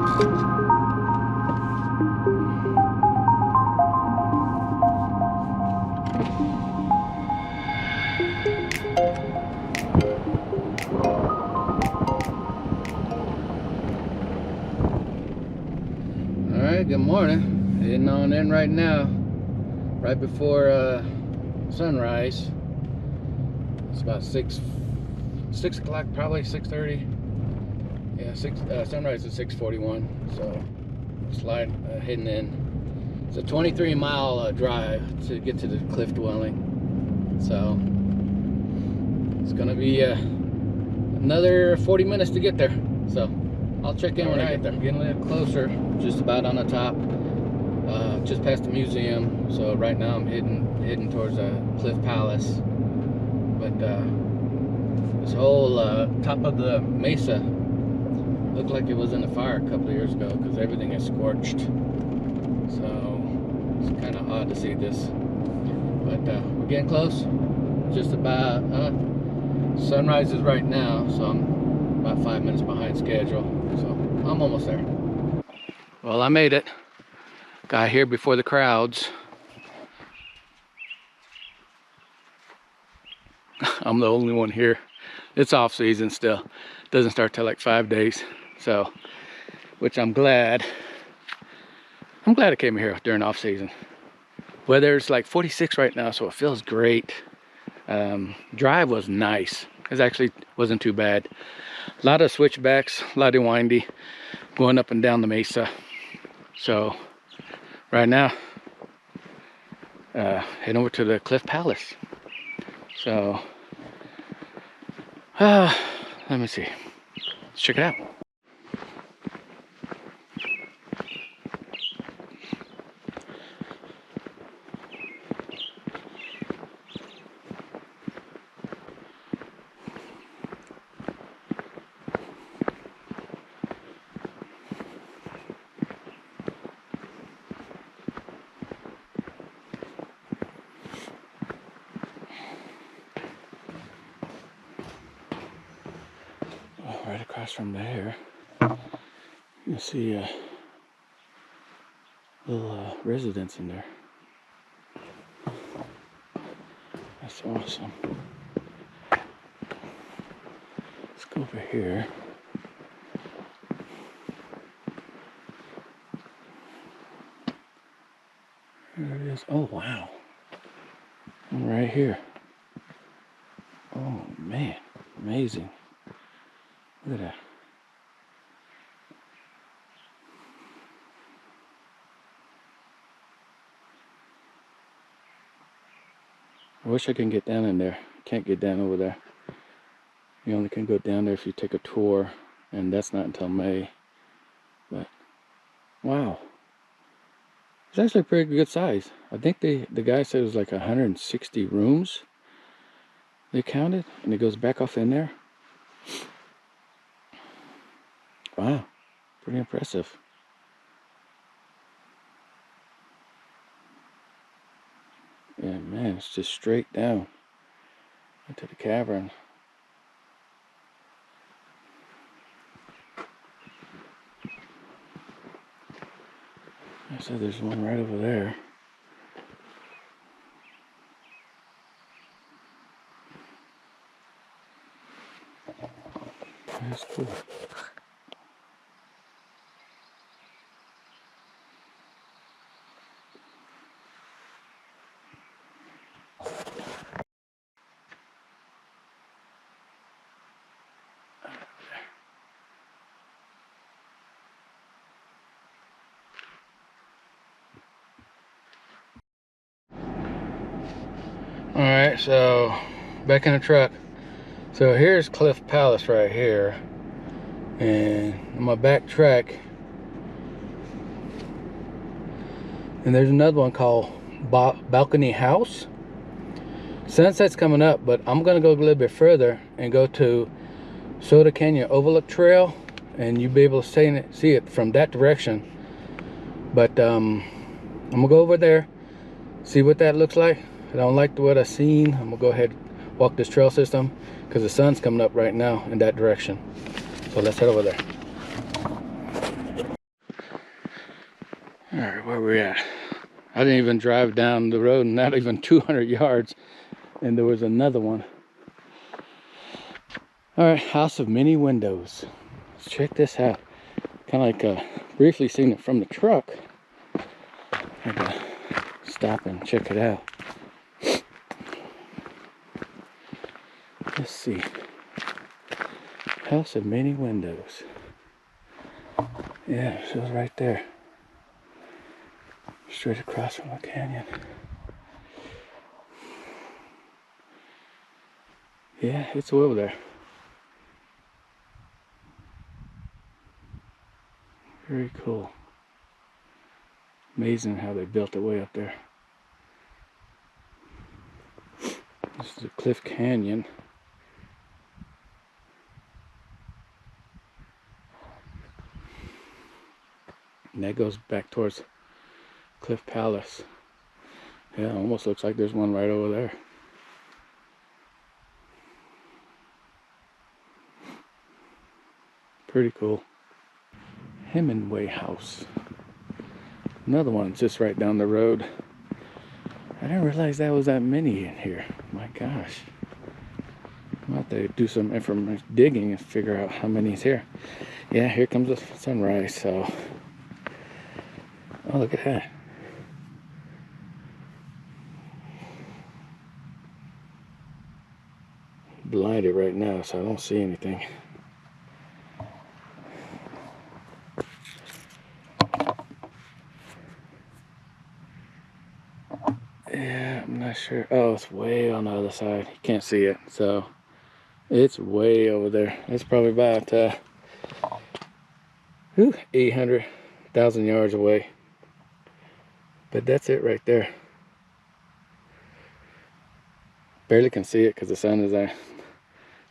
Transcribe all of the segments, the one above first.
Alright, good morning. Heading on in right now, right before sunrise. It's about 6 o'clock, probably 6:30. Yeah, sunrise is 6:41. So heading in. It's a 23-mile drive to get to the cliff dwelling. So it's gonna be another 40 minutes to get there. So I'll check in when I get there. Getting a little closer, just about on the top, just past the museum. So right now I'm heading towards Cliff Palace. But this whole top of the mesa looked like it was in a fire a couple of years ago because everything is scorched. So it's kind of odd to see this. But we're getting close. Just about sunrise is right now, so I'm about 5 minutes behind schedule. So I'm almost there. Well, I made it. Got here before the crowds. I'm the only one here. It's off season still. Doesn't start till like 5 days. So, which I'm glad. I'm glad I came here during off season. Weather's like 46 right now, so it feels great. Drive was nice. It actually wasn't too bad. A lot of switchbacks, a lot of windy, going up and down the mesa. So right now, heading over to the Cliff Palace. So let me see. Let's check it out. Right across from there, you can see a little residence in there. That's awesome. Let's go over here. There it is. Oh, wow. I'm right here. Oh, man. Amazing. Look at that. I wish I could get down in there. Can't get down over there. You only can go down there if you take a tour, and that's not until May. But wow, it's actually a pretty good size. I think the guy said it was like 160 rooms they counted, and it goes back off in there. Wow, pretty impressive. Yeah, man, it's just straight down into the cavern. I said there's one right over there. That's cool. Alright, so back in the truck. So here's Cliff Palace right here. And I'm gonna backtrack. And there's another one called Balcony House. Sunset's coming up, but I'm gonna go a little bit further and go to Soda Canyon Overlook Trail, and you'll be able to see it from that direction. But I'm gonna go over there, see what that looks like. If I don't like what I've seen, I'm gonna go ahead and walk this trail system because the sun's coming up right now in that direction. So let's head over there. All right, where we at? I didn't even drive down the road, not even 200 yards, and there was another one. All right, house of many windows. Let's check this out. Kind of like briefly seen it from the truck. Had to stop and check it out. Let's see. House of many windows. Yeah, it was right there. Straight across from the canyon. Yeah, it's over there. Very cool. Amazing how they built it way up there. This is a cliff canyon. And that goes back towards Cliff Palace. Yeah, almost looks like there's one right over there. Pretty cool. Hemingway House. Another one just right down the road. I didn't realize there was that many in here. My gosh. I'm about to do some information digging and figure out how many is here. Yeah, here comes the sunrise, so. Oh, look at that. Blinded right now, so I don't see anything. Yeah, I'm not sure. Oh, it's way on the other side. You can't see it, so it's way over there. It's probably about 800,000 yards away. But that's it right there. Barely can see it because the sun is in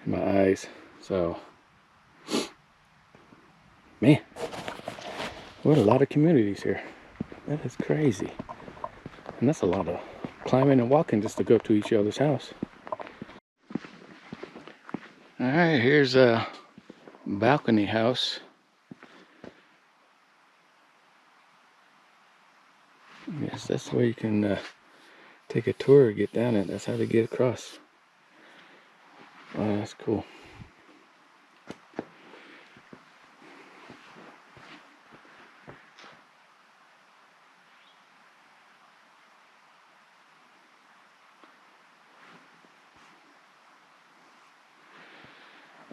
my eyes. So, man, what a lot of communities here. That is crazy. And that's a lot of climbing and walking just to go to each other's house. All right, here's a balcony house. Yes, that's where you can take a tour, get down it. That's how they get across. Oh, that's cool.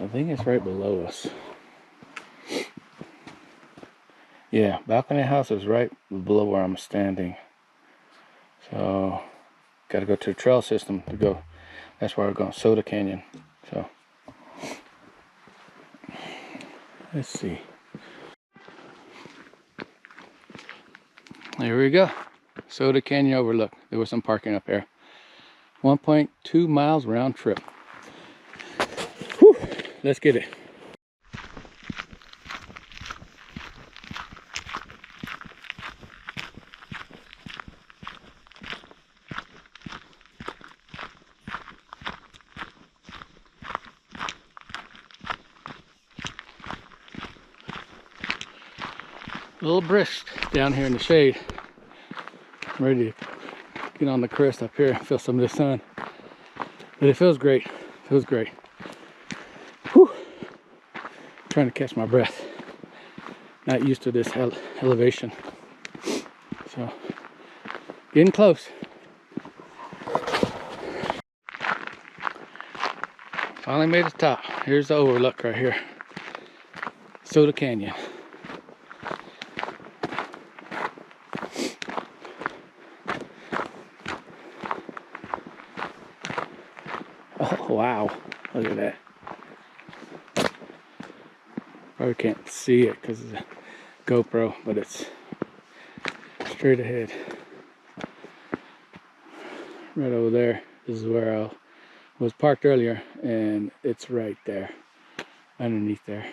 I think it's right below us. Yeah, balcony house is right below where I'm standing. So, got to go to the trail system to go. That's where we're going, Soda Canyon. So, let's see. There we go. Soda Canyon Overlook. There was some parking up there. 1.2 miles round trip. Whew, let's get it. A little brisk down here in the shade. I'm ready to get on the crest up here and feel some of the sun. But it feels great. Feels great. Whew. Trying to catch my breath. Not used to this elevation. So, getting close. Finally made it to the top. Here's the overlook right here. Soda Canyon. Oh, wow. Look at that. Probably can't see it because it's a GoPro, but it's straight ahead. Right over there. This is where I was parked earlier, and it's right there. Underneath there.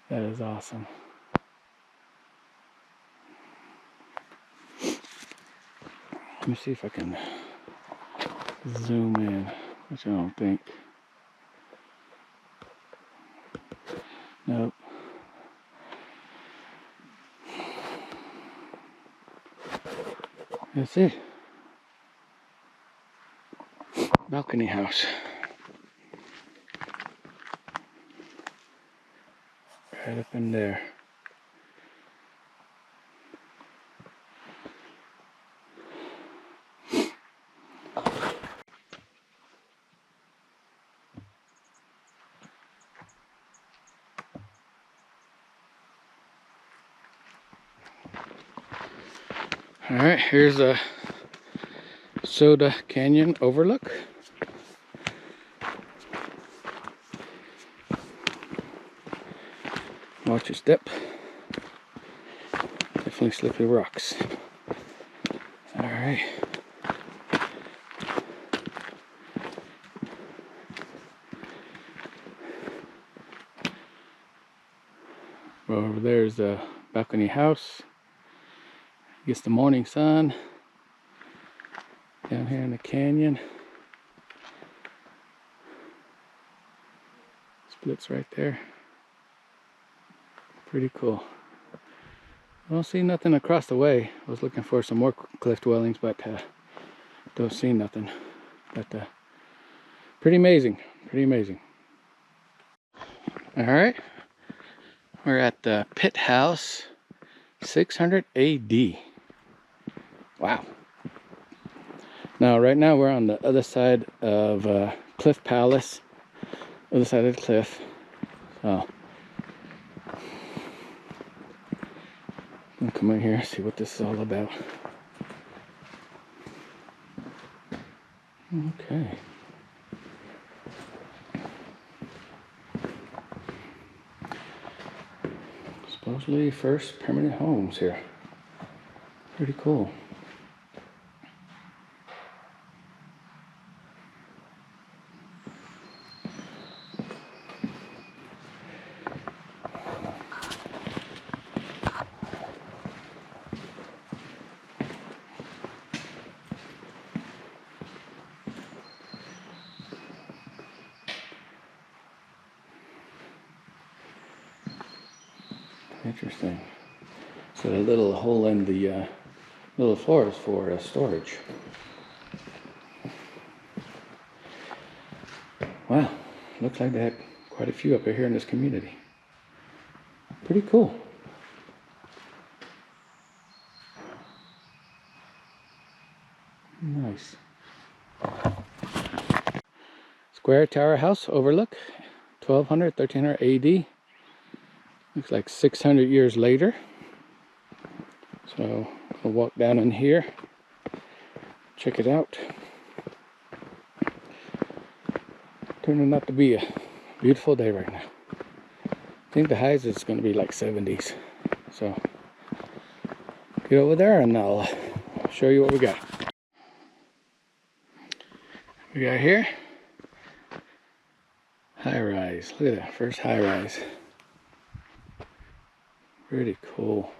That is awesome. Let me see if I can zoom in, which I don't think. Nope. That's it. Balcony house. Right up in there. All right, here's a Soda Canyon overlook. Watch your step. Definitely slippery rocks. All right. Over there is the balcony house. Gets the morning sun. Down here in the canyon. Splits right there. Pretty cool. I don't see nothing across the way. I was looking for some more cliff dwellings, but don't see nothing. But pretty amazing. Pretty amazing. All right. We're at the Pit House, 600 AD. Wow. Now, right now we're on the other side of Cliff Palace, other side of the cliff. So, I'm gonna come in here and see what this is all about. Okay. Supposedly first permanent homes here. Pretty cool. Interesting. So a little hole in the little floor is for storage. Wow, looks like they had quite a few up here in this community. Pretty cool. Nice. Square Tower House overlook, 1200, 1300 AD. Looks like 600 years later. So we'll walk down in here, check it out. Turning out to be a beautiful day right now. I think the highs is going to be like 70s. So get over there and I'll show you what we got. We got here high rise. Look at that, first high rise. Pretty cool.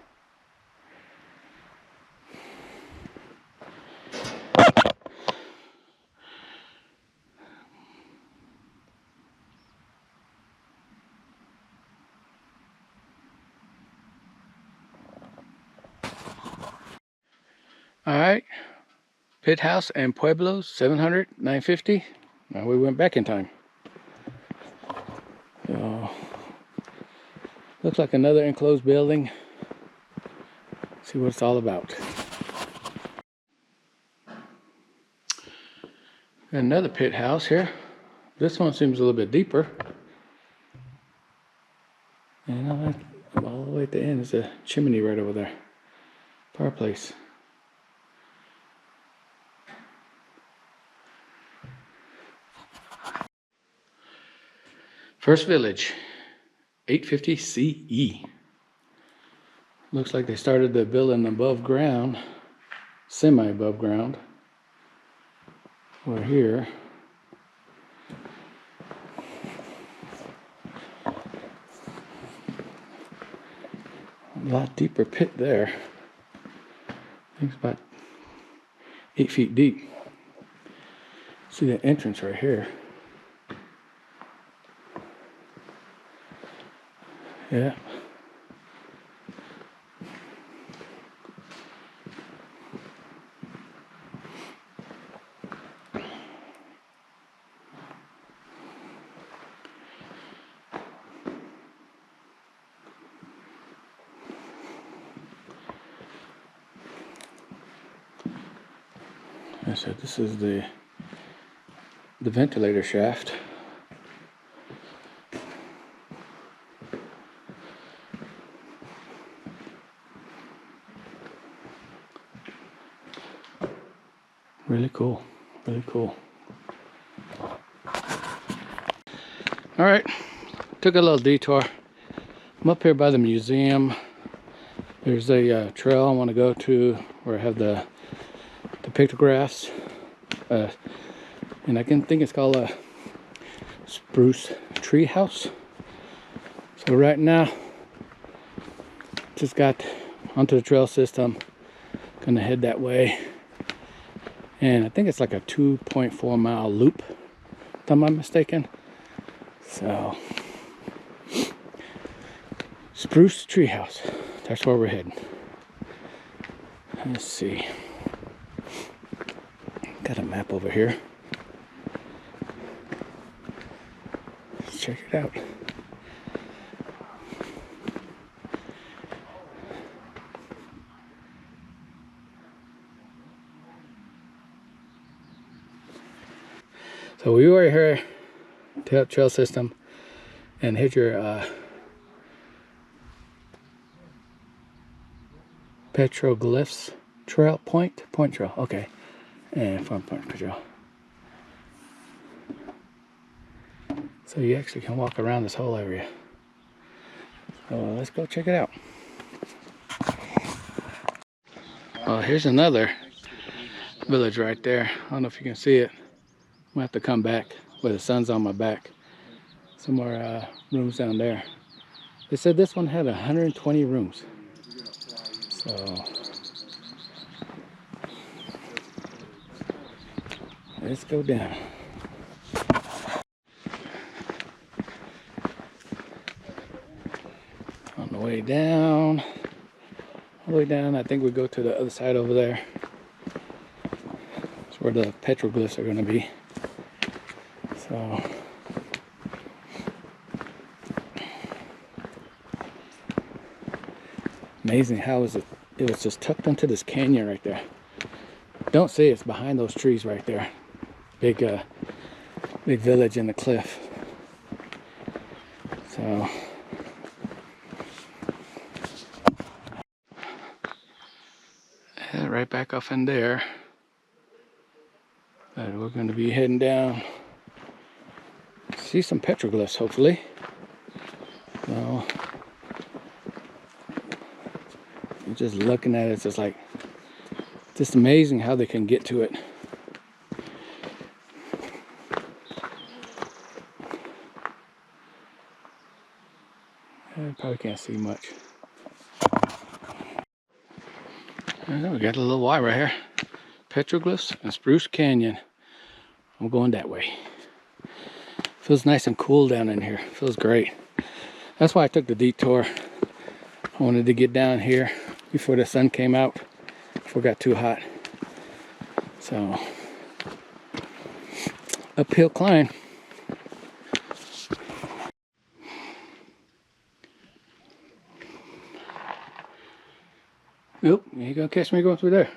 All right, Pit House and Pueblos, 700, 950. Now we went back in time. So, looks like another enclosed building. See what it's all about. Another pit house here. This one seems a little bit deeper. And all the way at the end is a chimney right over there. Fireplace. First village, 850 CE. Looks like they started the building above ground, semi above ground. We're here. A lot deeper pit there. I think it's about 8 feet deep. See the entrance right here. Yeah. So this is the ventilator shaft. Really cool, really cool. All right, took a little detour. I'm up here by the museum. There's a trail I want to go to where I have the pictographs, and I can think it's called a spruce tree house. So right now, just got onto the trail system, gonna head that way, and I think it's like a 2.4 mile loop, if I'm not mistaken. So spruce tree house, that's where we're heading. Let's see, got a map over here. Let's check it out. So we were here, trail system, and hit your petroglyphs trail, point trail, okay, and farm point trail. So you actually can walk around this whole area. So let's go check it out. Well, here's another village right there. I don't know if you can see it. I'm gonna have to come back where the sun's on my back. Some more rooms down there. They said this one had 120 rooms. So let's go down. On the way down, all the way down, I think we go to the other side over there. That's where the petroglyphs are going to be. So amazing how it was just tucked into this canyon right there. Don't see it's behind those trees right there. Big village in the cliff. So yeah, right back off in there. But we're going to be heading down. See some petroglyphs, hopefully. So just looking at it, it's just like, just amazing how they can get to it. I probably can't see much. We got a little Y right here. Petroglyphs and Spruce Canyon. I'm going that way. Feels nice and cool down in here. Feels great. That's why I took the detour. I wanted to get down here before the sun came out, before it got too hot. So, uphill climb. Nope, you ain't gonna catch me going through there.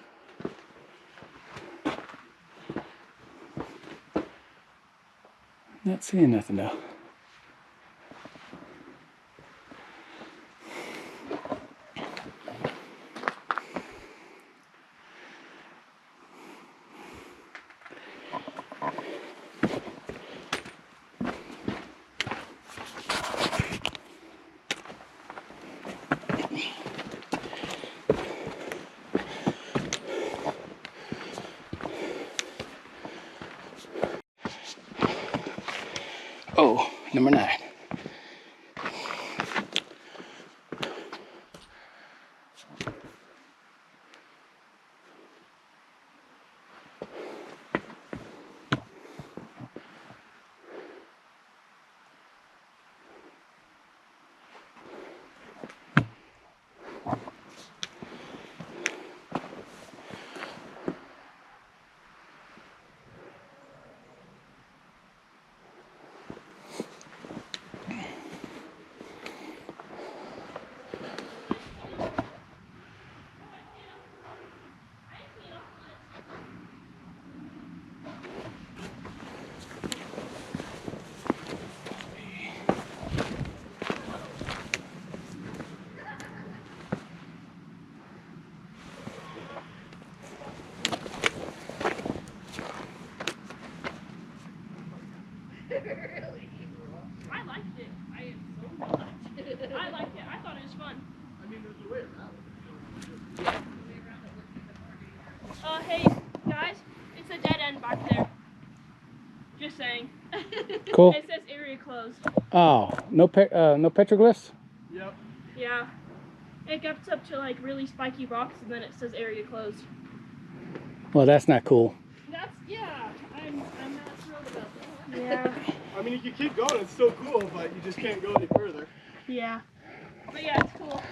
Not seeing nothing though. Oh, number 9. pen back there. Just saying. Cool. It says area closed. Oh, no petroglyphs? Yep. Yeah. It gets up to like really spiky rocks and then it says area closed. Well, that's not cool. That's, yeah, I'm not thrilled about that. Yeah. I mean, you can keep going, it's still cool, but you just can't go any further. Yeah. But yeah, it's cool.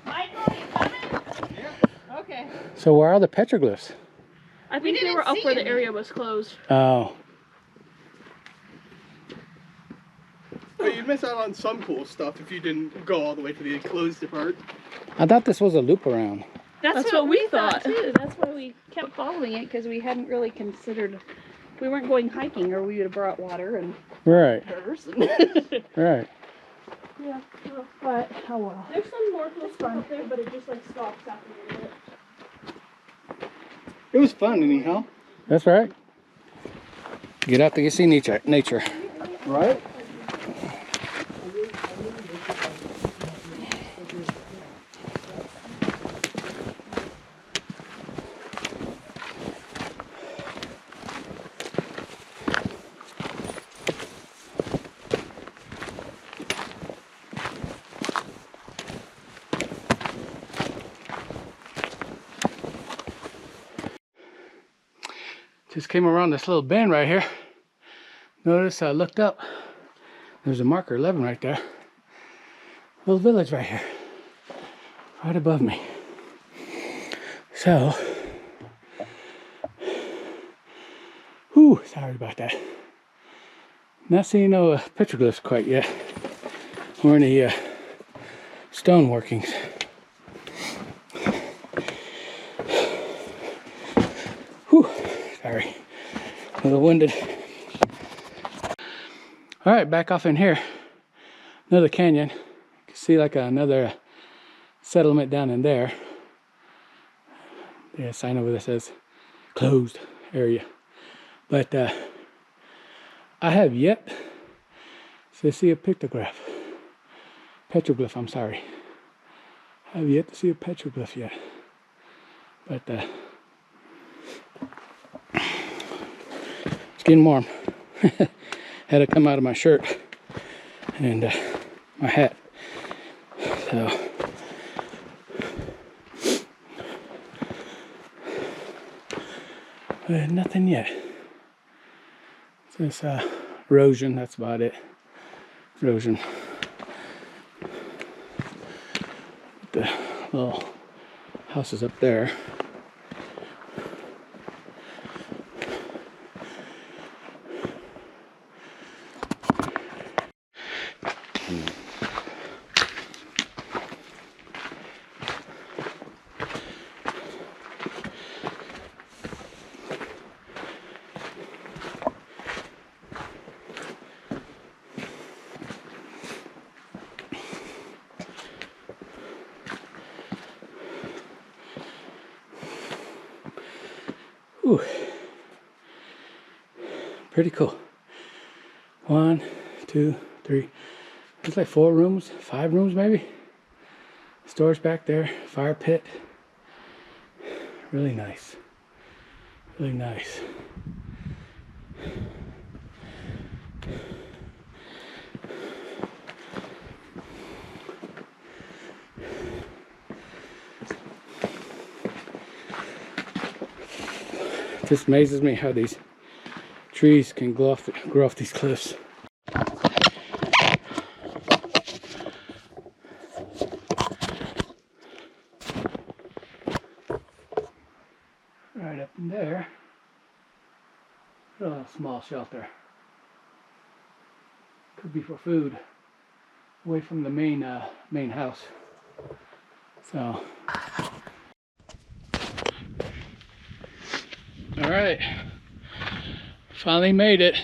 Michael, you coming? Yeah. Okay. So where are the petroglyphs? I think they were up where the area was closed. Oh. But you'd miss out on some cool stuff if you didn't go all the way to the enclosed part. I thought this was a loop around. That's what we thought too. That's why we kept following it, because we hadn't really considered, we weren't going hiking, or we would have brought water and Right. hers. Right. Yeah. But oh well. There's some more cool stuff up there, but it just like stops after a little bit. It was fun anyhow. That's right. Get out there, you see nature. Right? Just came around this little bend right here. Notice I looked up. There's a marker 11 right there. Little village right here. Right above me. So, whew, sorry about that. Not seeing no petroglyphs quite yet. Or any stone workings. Whew, sorry. A little winded. All right, back off in here. Another canyon. You can see like another settlement down in there. There's a sign over that says closed area. But I have yet to see a pictograph. Petroglyph, I'm sorry. I have yet to see a petroglyph yet. But it's getting warm. Had to come out of my shirt and my hat. So nothing yet. This erosion, that's about it. Erosion. The little houses up there. Ooh. Pretty cool. 1, 2, 3. It's like 4 rooms, 5 rooms maybe. Storage back there, fire pit. Really nice. Really nice. It just amazes me how these trees can grow off these cliffs. Right up in there, a small shelter. Could be for food, away from the main house. So, all right, finally made it.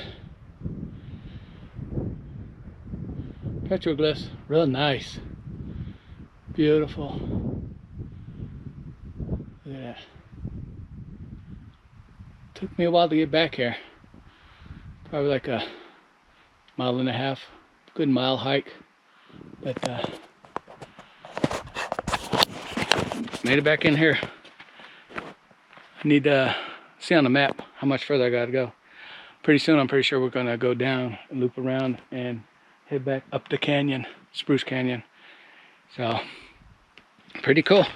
Petroglyphs, real nice, beautiful. Look at that. Took me a while to get back here. Probably like a 1.5 miles, good mile hike. But made it back in here. I need to see on the map how much further I gotta go. Pretty soon, I'm pretty sure we're gonna go down and loop around and head back up the canyon, Spruce Canyon. So, pretty cool.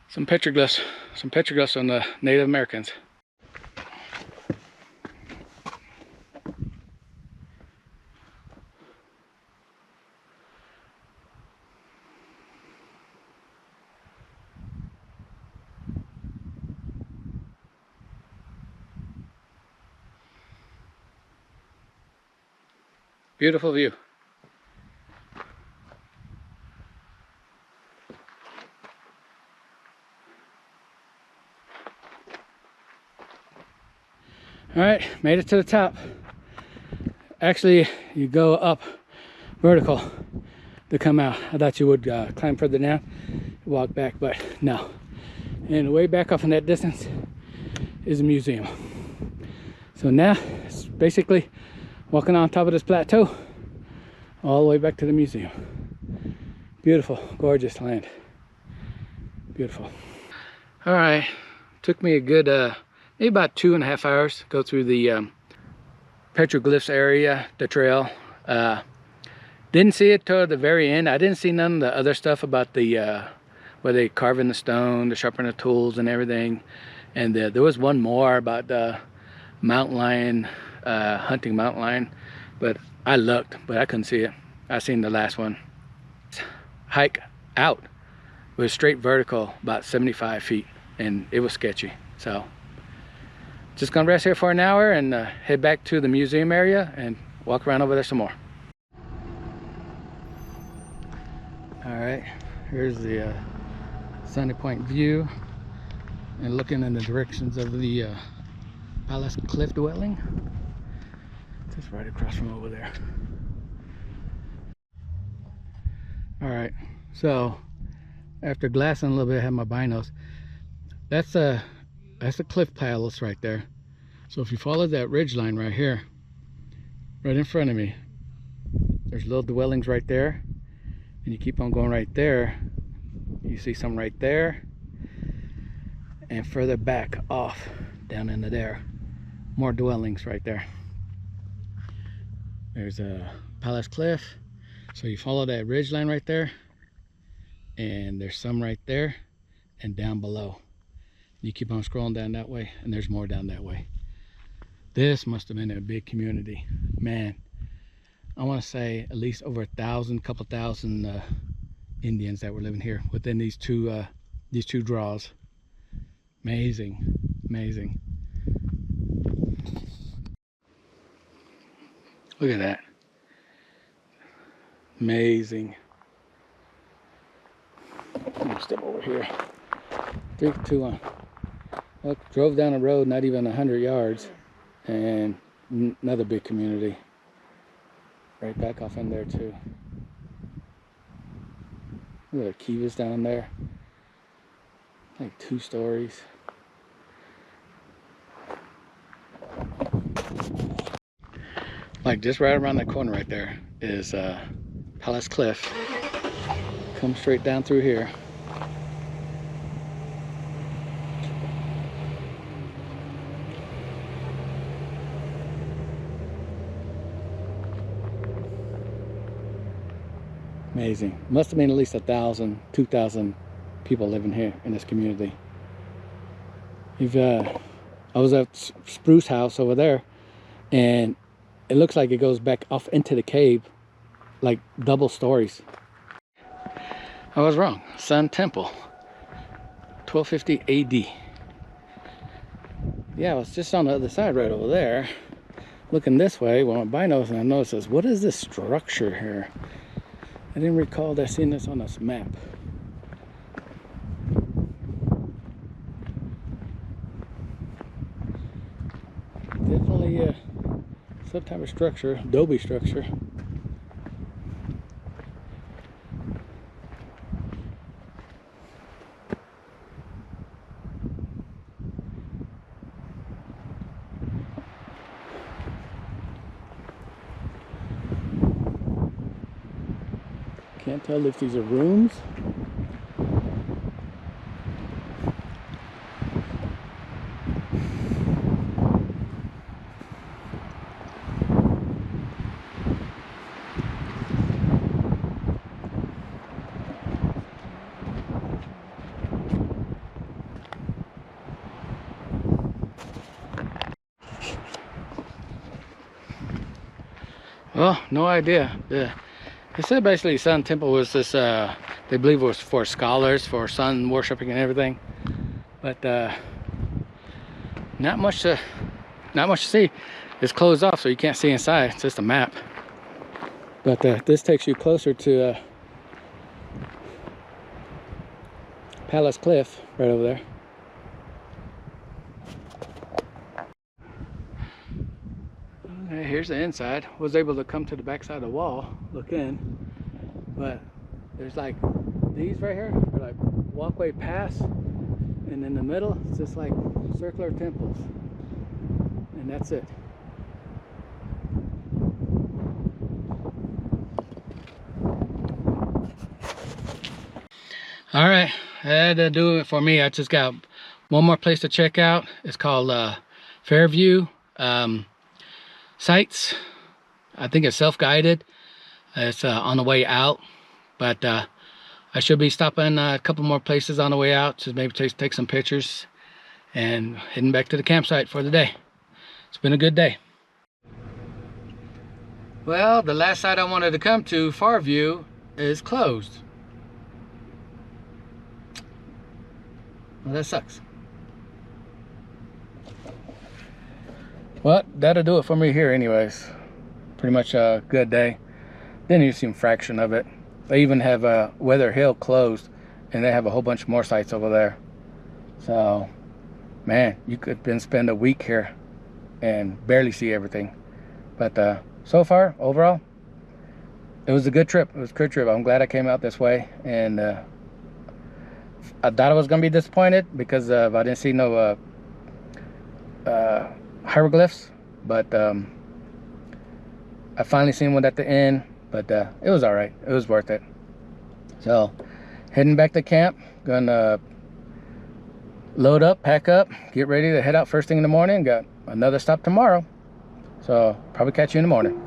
Some petroglyphs on the Native Americans. Beautiful view. All right, made it to the top. Actually, you go up vertical to come out. I thought you would climb further down, walk back, but no. And way back off in that distance is a museum. So now it's basically walking on top of this plateau all the way back to the museum. Beautiful, gorgeous land. Beautiful. All right, took me a good maybe about 2.5 hours to go through the petroglyphs area, the trail. Didn't see it till the very end. I didn't see none of the other stuff about the where they carve in the stone, the sharpen the tools and everything. And there was one more about the mountain lion, hunting mountain lion, but I looked, but I couldn't see it. I seen the last one. Hike out, it was straight vertical, about 75 feet, and it was sketchy. So just gonna rest here for an hour and head back to the museum area and walk around over there some more. All right, here's the Sunny Point view, and looking in the directions of the Palace Cliff dwelling. Just right across from over there. All right, so after glassing a little bit, I have my binos. That's a cliff palace right there. So if you follow that ridge line right here, right in front of me, there's little dwellings right there, and you keep on going right there, you see some right there, and further back off down into there, more dwellings right there. There's a Palace Cliff. So you follow that ridge line right there, and there's some right there and down below. You keep on scrolling down that way, and there's more down that way. This must have been a big community, man. I want to say at least over 1,000, couple thousand Indians that were living here within these two draws. Amazing, amazing. Look at that. Amazing. I'm gonna step over here. 3, 2, 1. Look, drove down the road not even 100 yards, and another big community right back off in there too. Look at the kivas down there, like 2 stories. Like just right around that corner right there is Palace Cliff. Come straight down through here. Amazing. Must have been at least 1,000, 2,000 people living here in this community. I was at Spruce House over there, and it looks like it goes back off into the cave, like double stories. I was wrong. Sun Temple, 1250 AD. Yeah, I was just on the other side right over there, looking this way with my binos, and I noticed this. What is this structure here? I didn't recall that seeing this on this map. Definitely some type of structure, adobe structure. Can't tell if these are rooms. Well, no idea. Yeah. They said basically Sun Temple was this, they believe it was for scholars, for sun worshiping and everything. But not much to see. It's closed off, so you can't see inside. It's just a map. But this takes you closer to Palace Cliff, right over there. Okay, here's the inside. Was able to come to the back side of the wall, look in, but there's like these right here are like walkway paths, and in the middle it's just like circular temples, and that's it. All right, that'll do it for me. I just got one more place to check out. It's called Fairview Sites. I think it's self-guided. It's on the way out, but I should be stopping a couple more places on the way out, just maybe take some pictures and heading back to the campsite for the day. It's been a good day. Well, the last site I wanted to come to, Fairview, is closed. Well, that sucks. Well, that'll do it for me here anyways. Pretty much a good day. Didn't even see a fraction of it. They even have Weather Hill closed, and they have a whole bunch more sites over there. So, man, you could spend a week here and barely see everything. But so far, overall, it was a good trip. It was a good trip. I'm glad I came out this way, and I thought I was gonna be disappointed because I didn't see no hieroglyphs, but I finally seen one at the end. But it was all right. It was worth it. So heading back to camp, gonna load up, pack up, get ready to head out first thing in the morning. Got another stop tomorrow, so probably catch you in the morning.